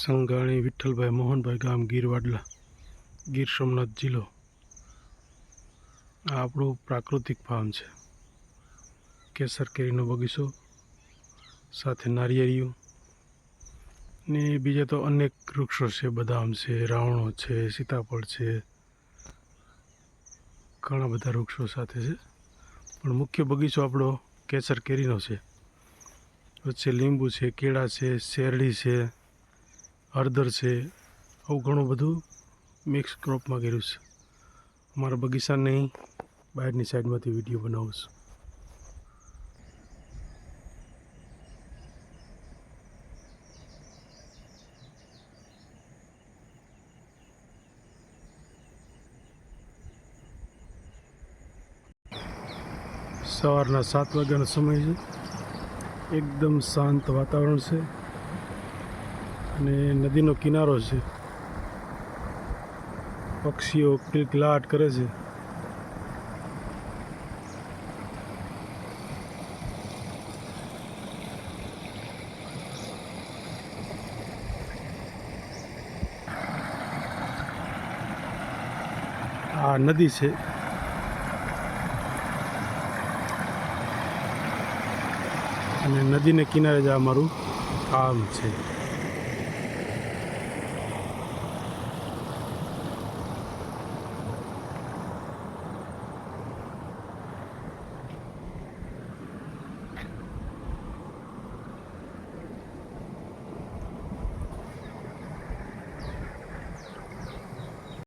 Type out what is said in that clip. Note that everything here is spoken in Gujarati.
સંઘાણી વિઠ્ઠલભાઈ મોહનભાઈ ગામ ગીરવાડલા, ગીર સોમનાથ જિલ્લો. આ આપણું પ્રાકૃતિક ફાર્મ છે. કેસર કેરીનો બગીચો સાથે નારિયેળીઓ ને બીજા તો અનેક વૃક્ષો છે. બદામ છે, રાવણો છે, સીતાફળ છે, ઘણા બધા વૃક્ષો સાથે છે. પણ મુખ્ય બગીચો આપણો કેસર કેરીનો છે. વચ્ચે લીંબુ છે, કેળા છે, શેરડી છે, હળદર છે, આવું ઘણું બધું મિક્સ ક્રોપમાં કર્યું છે. અમારા બગીચાની બહારની સાઈડમાંથી વિડીયો બનાવું છું. સવારના 7 વાગ્યાનો સમય છે. એકદમ શાંત વાતાવરણ છે અને નદીનો કિનારો છે. પક્ષીઓ કિલકિલાટ કરે છે. આ નદી છે. અને નદીને કિનારે જ અમારું ફાર્મ છે.